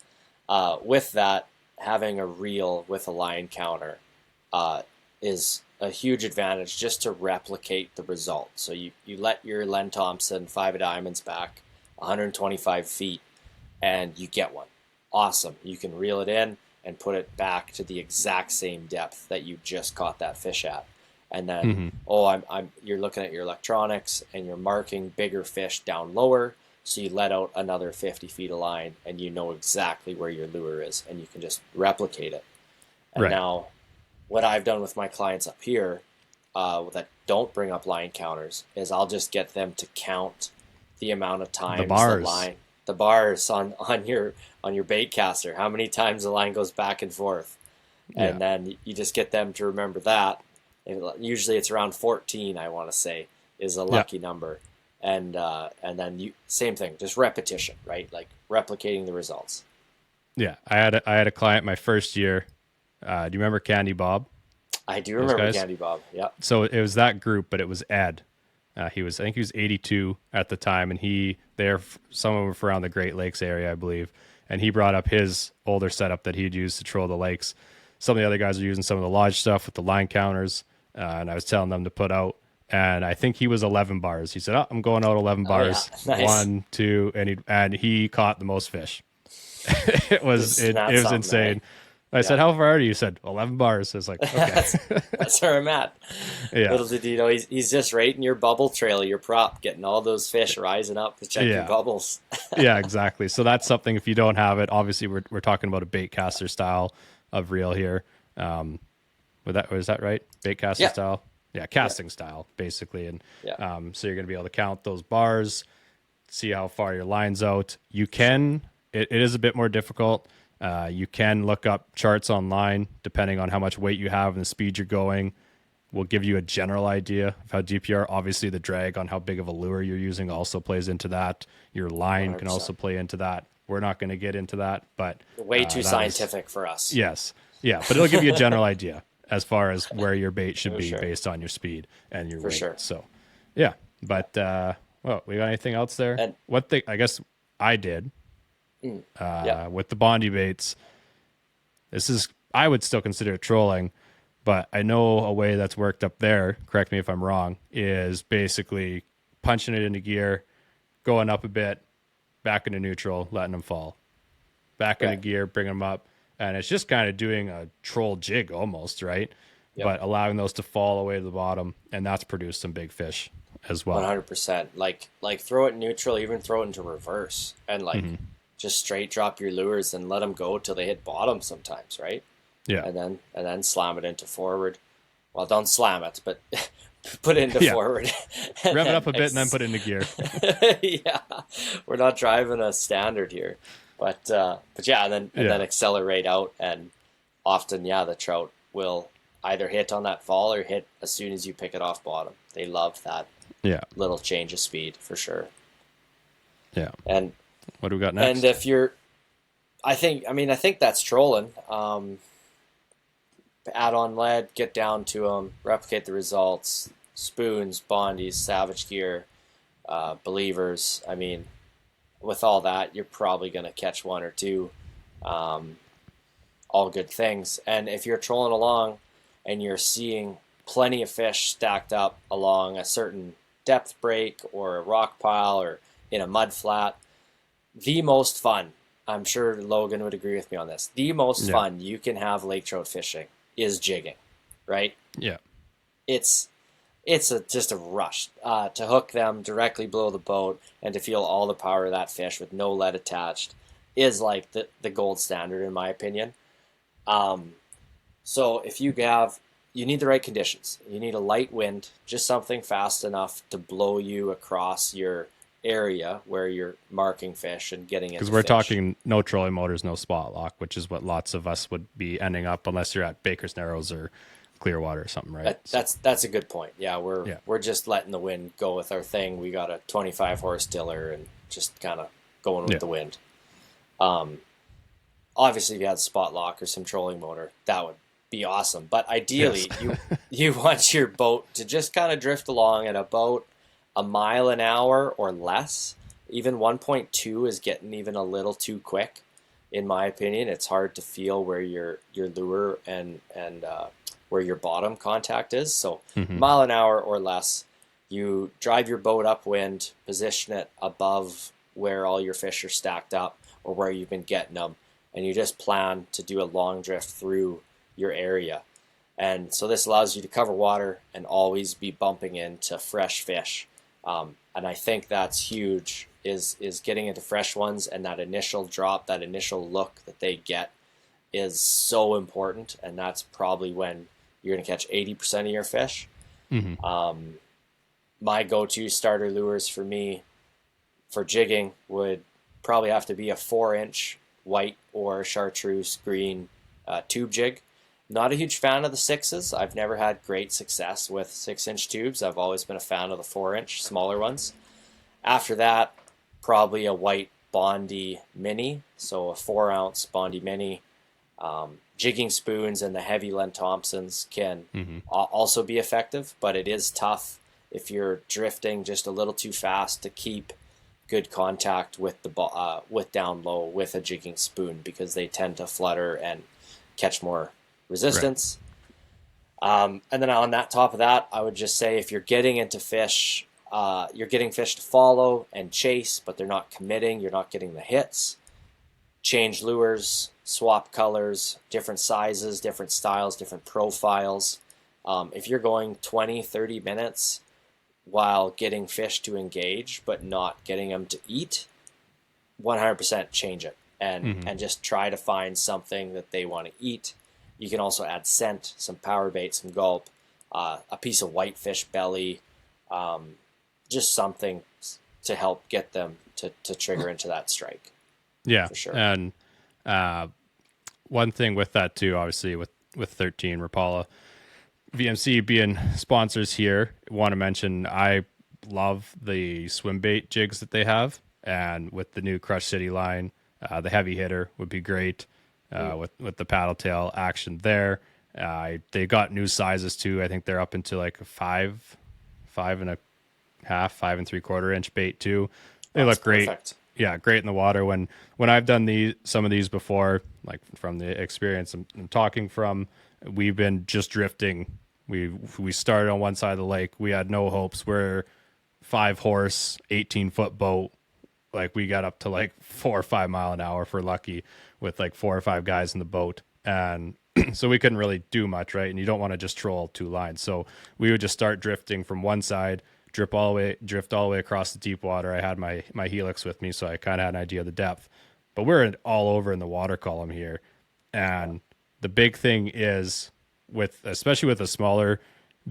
with that, having a reel with a line counter is a huge advantage just to replicate the result. So you let your Len Thompson 5 of diamonds back 125 feet, and you get one. Awesome. You can reel it in and put it back to the exact same depth that you just caught that fish at. And then, you're looking at your electronics and you're marking bigger fish down lower. So you let out another 50 feet of line and you know exactly where your lure is and you can just replicate it. And now what I've done with my clients up here that don't bring up line counters is I'll just get them to count the amount of times the bars on your bait caster, how many times the line goes back and forth. And then you just get them to remember that. Usually it's around 14, I want to say, is a lucky number. And then same thing, just repetition, right? Like replicating the results. Yeah, I had a client my first year. Do you remember Candy Bob? I do remember Candy Bob. Yeah. So it was that group, but it was Ed. I think he was 82 at the time, and some of them were around the Great Lakes area, I believe. And he brought up his older setup that he'd used to troll the lakes. Some of the other guys were using some of the lodge stuff with the line counters, and I was telling them to put out. And I think he was 11 bars. He said, I'm going out 11 bars. Yeah. Nice. 1, 2, and he caught the most fish. it was insane. I said, how far are you? He said, 11 bars. I was like, okay. that's where I'm at. Yeah. Little did you know, he's just right in your bubble trail, your prop, getting all those fish rising up to check your bubbles. Yeah, exactly. So that's something, if you don't have it, obviously we're talking about a bait caster style of reel here. Was that right? Bait caster style? Yeah, casting style, basically. And so you're going to be able to count those bars, see how far your line's out. You can, it is a bit more difficult. You can look up charts online, depending on how much weight you have and the speed you're going. Will give you a general idea of how deep you are. Obviously, the drag on how big of a lure you're using also plays into that. Your line 100%. Can also play into that. We're not going to get into that, but way too scientific for us. Yes, yeah, but it'll give you a general idea as far as where your bait should be based on your speed and your weight. Sure. So, yeah, but we got anything else there? And I guess I did. With the Bondi baits, I would still consider it trolling, but I know a way that's worked up there, correct me if I'm wrong, is basically punching it into gear, going up a bit, back into neutral, letting them fall, back into gear, bring them up, and it's just kind of doing a troll jig almost, right? But allowing those to fall away to the bottom, and that's produced some big fish as well. 100%. Like throw it neutral, even throw it into reverse, and like just straight drop your lures and let them go till they hit bottom sometimes, right? Yeah. And then slam it into forward. Well, don't slam it, but put it into forward. Rev it up a bit and then put it into gear. Yeah, we're not driving a standard here, but yeah, and then accelerate out, and often the trout will either hit on that fall or hit as soon as you pick it off bottom. They love that little change of speed for sure. Yeah. And what do we got next? And if you're, I think that's trolling. Add on lead, get down to them, replicate the results. Spoons, bondies, savage gear, believers. I mean, with all that, you're probably going to catch one or two. All good things. And if you're trolling along and you're seeing plenty of fish stacked up along a certain depth break or a rock pile or in a mud flat, the most fun, I'm sure Logan would agree with me on this, the most fun you can have lake trout fishing is jigging, right? Yeah. It's just a rush to hook them directly below the boat and to feel all the power of that fish with no lead attached is like the gold standard in my opinion. So if you need the right conditions. You need a light wind, just something fast enough to blow you across your area where you're marking fish and getting into because we're fish. talking no trolling motors, no spot lock, which is what lots of us would be ending up unless you're at Baker's Narrows or Clearwater or something, right? That's a good point. Yeah, we're just letting the wind go with our thing. We got a 25 horse tiller and just kind of going with the wind. Obviously, if you had a spot lock or some trolling motor, that would be awesome. But ideally, you want your boat to just kind of drift along at about a mile an hour or less. Even 1.2 is getting even a little too quick, in my opinion. It's hard to feel where your lure and where your bottom contact is. So mile an hour or less, you drive your boat upwind, position it above where all your fish are stacked up or where you've been getting them, and you just plan to do a long drift through your area. And so this allows you to cover water and always be bumping into fresh fish. And I think that's huge, is getting into fresh ones, and that initial drop, that initial look that they get is so important. And that's probably when you're going to catch 80% of your fish. My go-to starter lures for me for jigging would probably have to be a 4-inch white or chartreuse green tube jig. Not a huge fan of the 6s. I've never had great success with 6-inch tubes. I've always been a fan of the 4-inch, smaller ones. After that, probably a white Bondi Mini, so a 4-ounce Bondi Mini. Jigging spoons and the heavy Len Thompsons can also be effective, but it is tough if you're drifting just a little too fast to keep good contact with the with down low with a jigging spoon, because they tend to flutter and catch more resistance. Right. And then on that top of that, I would just say if you're getting into fish, you're getting fish to follow and chase, but they're not committing, you're not getting the hits, change lures, swap colors, different sizes, different styles, different profiles. If you're going 20, 30 minutes while getting fish to engage, but not getting them to eat, 100% change it and just try to find something that they want to eat. You can also add scent, some power bait, some gulp, a piece of whitefish belly, just something to help get them to trigger into that strike. Yeah, for sure. And one thing with that too, obviously with 13 Rapala, VMC being sponsors here, want to mention I love the swim bait jigs that they have, and with the new Crush City line, the heavy hitter would be great. With the paddle tail action there. They got new sizes too. I think they're up into like a 5 and 3/4 inch bait too. They look great. Perfect. Yeah, great in the water. When I've done some of these before, like from the experience I'm talking from, we've been just drifting. We started on one side of the lake. We had no hopes. We're 5-horse, 18-foot boat. Like we got up to like 4 or 5 mile an hour if we're lucky, with like 4 or 5 guys in the boat. And so we couldn't really do much, right? And you don't want to just troll 2 lines. So we would just start drifting from one side, drift all the way across the deep water. I had my helix with me, so I kind of had an idea of the depth. But we're all over in the water column here, and the big thing is especially with a smaller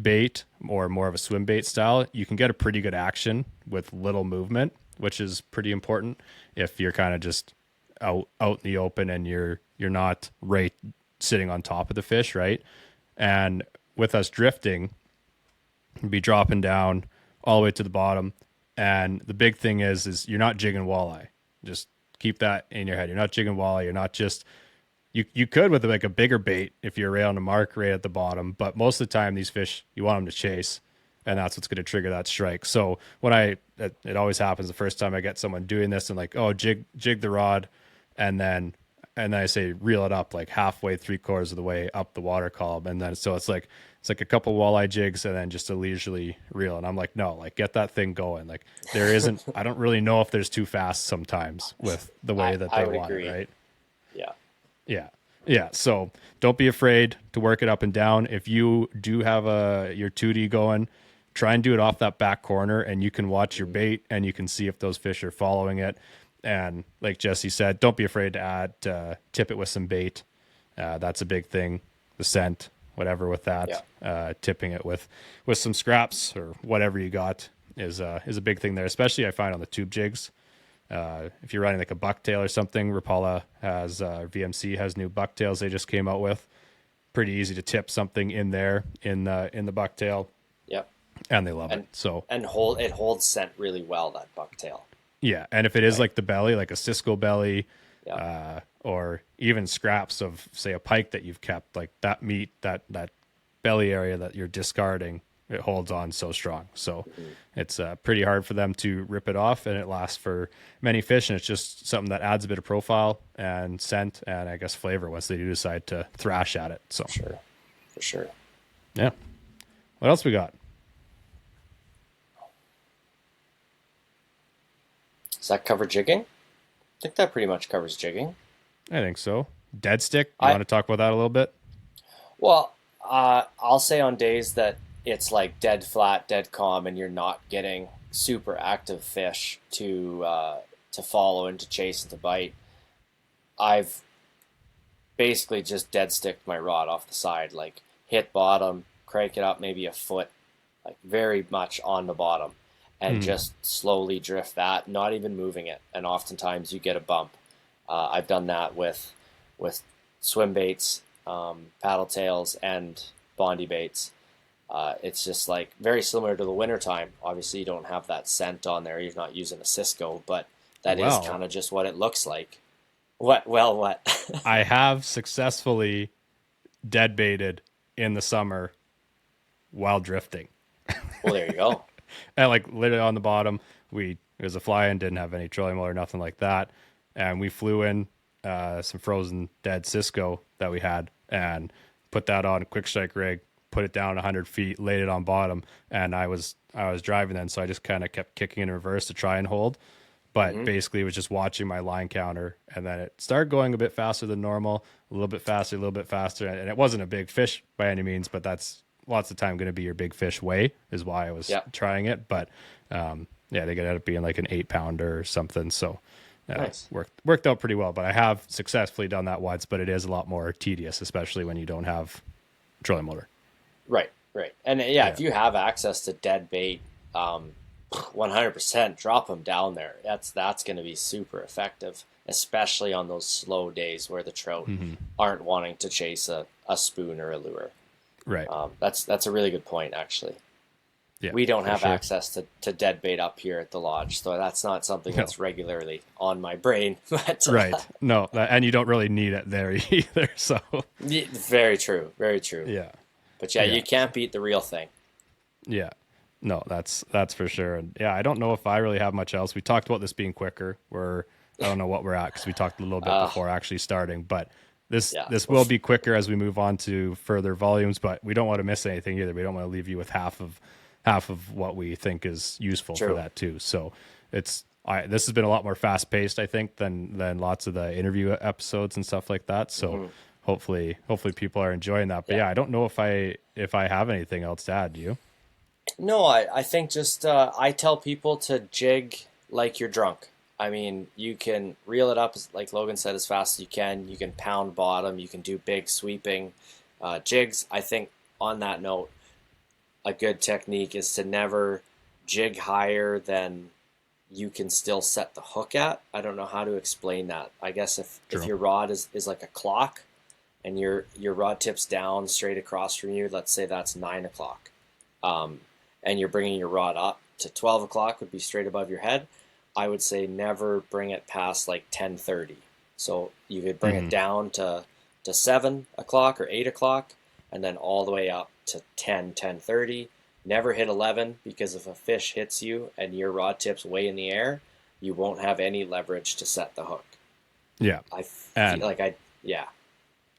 bait or more of a swim bait style, you can get a pretty good action with little movement, which is pretty important if you're kind of just out in the open and you're not right sitting on top of the fish, right? And with us drifting, you'd be dropping down all the way to the bottom, and the big thing is you're not jigging walleye. Just keep that in your head. You're not jigging walleye. You're not just you could with like a bigger bait if you're right on the mark right at the bottom, but most of the time these fish you want them to chase, and that's what's going to trigger that strike. So when it always happens the first time I get someone doing this and like, oh, jig the rod, and then I say reel it up like halfway, 3/4 of the way up the water column, and then so it's like a couple walleye jigs and then just a leisurely reel, and I'm like, no, like get that thing going. Like there isn't, I don't really know if there's too fast sometimes with the way that they want it, right? Yeah. So don't be afraid to work it up and down. If you do have your 2D going, try and do it off that back corner, and you can watch your bait and you can see if those fish are following it. And like Jesse said, don't be afraid to tip it with some bait. That's a big thing. The scent, whatever with that, tipping it with some scraps or whatever you got is a big thing there, especially I find on the tube jigs. If you're running like a bucktail or something, Rapala VMC has new bucktails they just came out with. Pretty easy to tip something in there in the bucktail. Yep. And they love it. So it holds scent really well, that bucktail. Yeah, and if it is like the belly, like a Cisco belly, Yep. Or even scraps of say a pike that you've kept, like that meat, that belly area that you're discarding, it holds on so strong. So it's pretty hard for them to rip it off, and it lasts for many fish, and it's just something that adds a bit of profile and scent and I guess flavor once they do decide to thrash at it. So For sure. Yeah. What else we got? Does that cover jigging? I think that pretty much covers jigging. I think so. Dead stick, you want to talk about that a little bit? Well, I'll say on days that it's like dead flat, dead calm, and you're not getting super active fish to follow and to chase and to bite, I've basically just dead sticked my rod off the side, like hit bottom, crank it up maybe a foot, like very much on the bottom, and just slowly drift that, not even moving it. And oftentimes you get a bump. I've done that with swim baits, paddle tails, and bondy baits. It's just like very similar to the wintertime. Obviously, you don't have that scent on there. You're not using a Cisco, but that is kind of just what it looks like. What? I have successfully dead baited in the summer while drifting. Well, there you go. And like literally on the bottom, it was a fly and didn't have any trolling motor or nothing like that. And we flew in some frozen dead Cisco that we had and put that on a quick strike rig, put it down 100 feet, laid it on bottom, and I was driving then, so I just kind of kept kicking in reverse to try and hold. But basically, it was just watching my line counter, and then it started going a bit faster than normal, a little bit faster, and it wasn't a big fish by any means, but that's lots of the time going to be your big fish way, is why I was trying it. But they could end up being like an 8-pounder or something, so nice. Worked out pretty well. But I have successfully done that once, but it is a lot more tedious, especially when you don't have a trolling motor. Right. And if you have access to dead bait, 100% drop them down there. That's going to be super effective, especially on those slow days where the trout aren't wanting to chase a spoon or a lure. Right. That's a really good point, actually. Yeah, we don't have access to dead bait up here at the lodge, so that's not something that's regularly on my brain. But, right. No, and you don't really need it there either. So very true. Yeah. But you can't beat the real thing. Yeah. No, that's for sure. And yeah, I don't know if I really have much else. We talked about this being quicker. I don't know what we're at because we talked a little bit before actually starting, but this will be quicker as we move on to further volumes, but we don't want to miss anything either. We don't want to leave you with half of what we think is useful for that too. So this has been a lot more fast paced, I think, than lots of the interview episodes and stuff like that. So hopefully people are enjoying that. But yeah, I don't know if I have anything else to add. Do you? No, I think just I tell people to jig like you're drunk. I mean, you can reel it up, like Logan said, as fast as you can. You can pound bottom. You can do big sweeping jigs. I think on that note, a good technique is to never jig higher than you can still set the hook at. I don't know how to explain that. I guess if True. your rod is like a clock and your rod tips down straight across from you, let's say that's 9 o'clock. Um, and you're bringing your rod up to 12 o'clock would be straight above your head. I would say never bring it past like 10:30. So you could bring it Mhm. down to 7 o'clock or 8 o'clock and then all the way up to 10:30. Never hit 11 because if a fish hits you and your rod tips way in the air, you won't have any leverage to set the hook. Yeah. I feel And like yeah.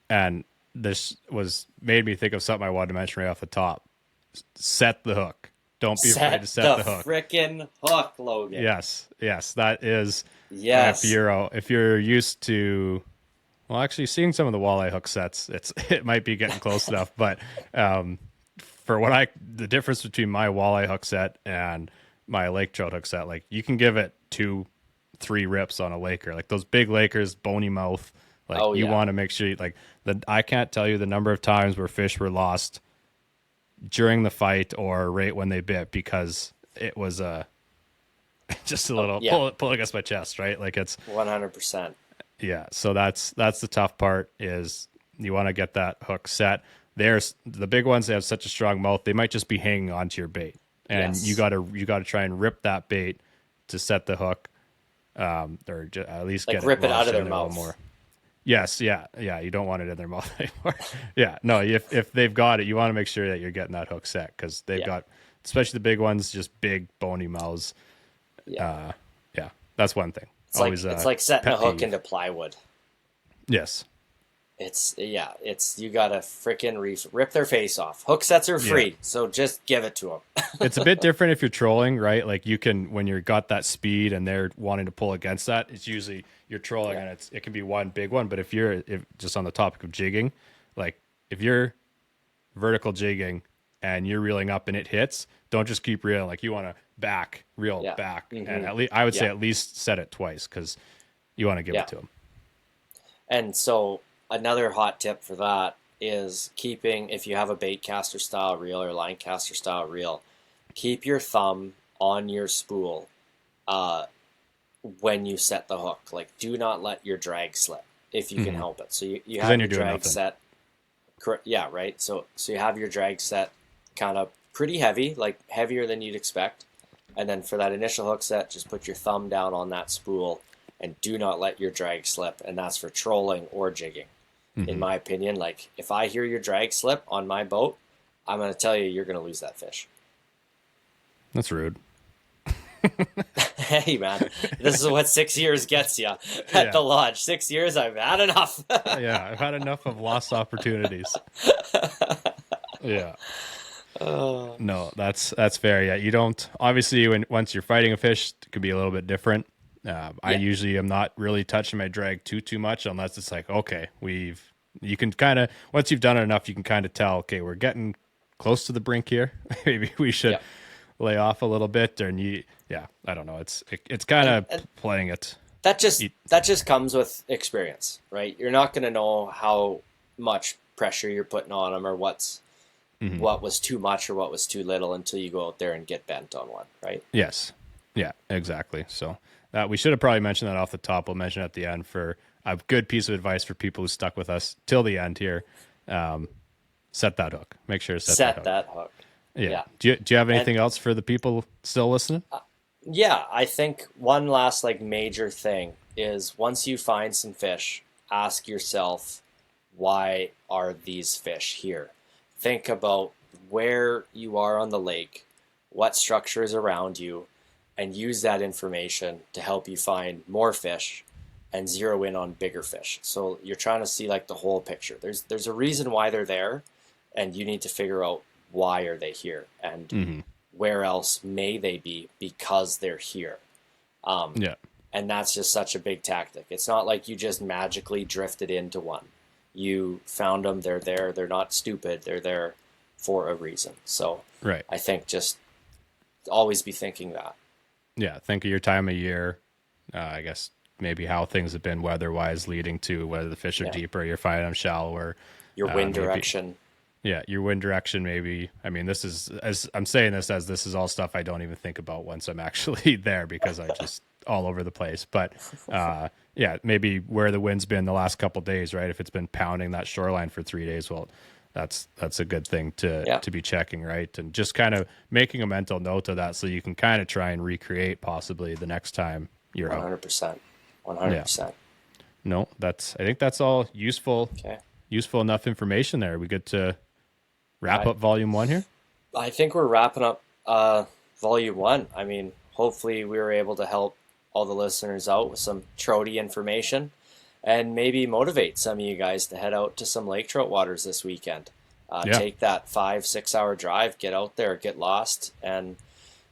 and this was made me think of something I wanted to mention right off the top. Set the hook. Don't be afraid to set the hook. Frickin' hook, Logan. Yes, that is. Yes. If you're used to, well, actually seeing some of the walleye hook sets, it might be getting close enough. But for the difference between my walleye hook set and my lake trout hook set, like you can give it 2-3 rips on a laker, like those big lakers, bony mouth. Like Oh you yeah. want to make sure, I can't tell you the number of times where fish were lost during the fight or right when they bit because it was just a little Yeah. pull against my chest, right? Like it's 100%. yeah. So that's the tough part is you want to get that hook set. There's the big ones. They have such a strong mouth. They might just be hanging onto your bait, and Yes. you gotta try and rip that bait to set the hook, at least Like get rip it out lodged of their in there a little mouth. more. Yes, yeah. You don't want it in their mouth anymore. Yeah, no. If they've got it, you want to make sure that you're getting that hook set because they've Yeah. got, especially the big ones, just big bony mouths. Yeah. Yeah, that's one thing. It's Always like it's like setting a pet hook peeve. into plywood. Yes. It's you gotta frickin' rip their face off. Hook sets are Yeah. free, so just give it to them. It's a bit different if you're trolling, right? Like you can when you've got that speed and they're wanting to pull against that. It's usually you're trolling Yeah. and it can be one big one. But if just on the topic of jigging, like if you're vertical jigging and you're reeling up and it hits, don't just keep reeling. Like you want to reel Yeah. back, and Mhm. at least I would say Yeah. at least set it twice because you want to give Yeah. it to them. And so another hot tip for that is keeping, if you have a bait caster style reel or line caster style reel, keep your thumb on your spool uh, when you set the hook. Like, do not let your drag slip if you can help it. So you 'Cause have then your you're doing drag nothing. set. Yeah, right. So you have your drag set kind of pretty heavy, like heavier than you'd expect. And then for that initial hook set, just put your thumb down on that spool and do not let your drag slip. And that's for trolling or jigging. In my opinion, like if I hear your drag slip on my boat, I'm going to tell you, you're going to lose that fish. That's rude. Hey, man, this is what 6 years gets you at Yeah. the lodge. 6 years, I've had enough. Yeah, I've had enough of lost opportunities. Yeah. No, that's fair. Yeah, you don't obviously once you're fighting a fish, it could be a little bit different. I Yeah. usually am not really touching my drag too much unless it's like okay, you can kind of once you've done it enough, you can kind of tell okay, we're getting close to the brink here. Maybe we should Yeah. lay off a little bit, I don't know. It's kind of And playing it. that just comes with experience, right? You're not going to know how much pressure you're putting on them or what was too much or what was too little until you go out there and get bent on one, right? Yes. Yeah, exactly. So we should have probably mentioned that off the top. We'll mention it at the end for a good piece of advice for people who stuck with us till the end here. Set that hook. Make sure to set that hook. that hook. Yeah. Yeah. Do you have anything else for the people still listening? Yeah, I think one last like major thing is once you find some fish, ask yourself, why are these fish here? Think about where you are on the lake, what structure is around you, and use that information to help you find more fish and zero in on bigger fish. So you're trying to see like the whole picture. There's a reason why they're there, and you need to figure out why are they here and where else may they be because they're here. Yeah. And that's just such a big tactic. It's not like you just magically drifted into one. You found them, they're there, they're not stupid, they're there for a reason. So Right. I think just always be thinking that. Yeah. Think of your time of year. I guess maybe how things have been weather-wise leading to whether the fish are deeper, you're finding them shallower. Your wind Maybe, direction. yeah, your wind direction maybe. I mean, this is, as I'm saying this, as this is all stuff I don't even think about once I'm actually there because I just all over the place. But yeah, maybe where the wind's been the last couple of days, right? If it's been pounding that shoreline for 3 days, well, that's a good thing to be checking, right? And just kind of making a mental note of that so you can kind of try and recreate possibly the next time you're 100%. out. 100%. Yeah. No, I think that's all useful. Okay. Useful enough information there. We good to wrap up volume 1 here? I think we're wrapping up volume 1. I mean, hopefully we were able to help all the listeners out with some trouty information and maybe motivate some of you guys to head out to some lake trout waters this weekend. Take that 5-6 hour drive, get out there, get lost, and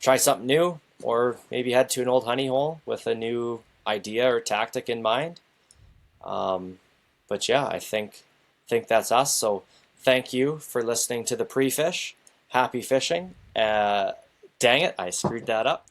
try something new, or maybe head to an old honey hole with a new idea or tactic in mind. But yeah, I think that's us. So thank you for listening to the pre-fish. Happy fishing. Dang it, I screwed that up.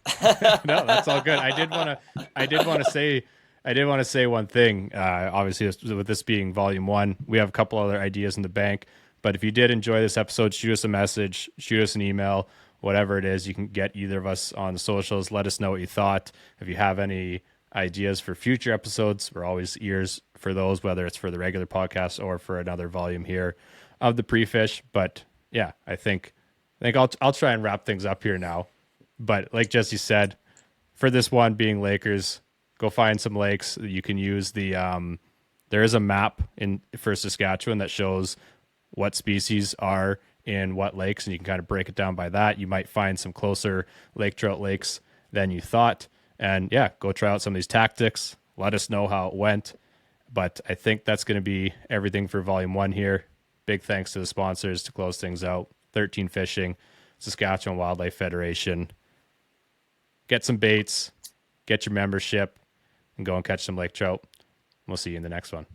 No, that's all good. I did want to say one thing. Obviously, with this being volume 1, we have a couple other ideas in the bank. But if you did enjoy this episode, shoot us a message, shoot us an email, whatever it is. You can get either of us on the socials. Let us know what you thought. If you have any ideas for future episodes, we're always ears for those, whether it's for the regular podcast or for another volume here of the pre-fish. But yeah, I think I'll try and wrap things up here now. But like Jesse said, for this one being Lakers, go find some lakes. You can use the there is a map for Saskatchewan that shows what species are in what lakes, and you can kind of break it down by that. You might find some closer lake trout lakes than you thought. And yeah, go try out some of these tactics. Let us know how it went. But I think that's going to be everything for volume 1 here. Big thanks to the sponsors to close things out. 13 Fishing, Saskatchewan Wildlife Federation. Get some baits, get your membership, and go and catch some lake trout. We'll see you in the next one.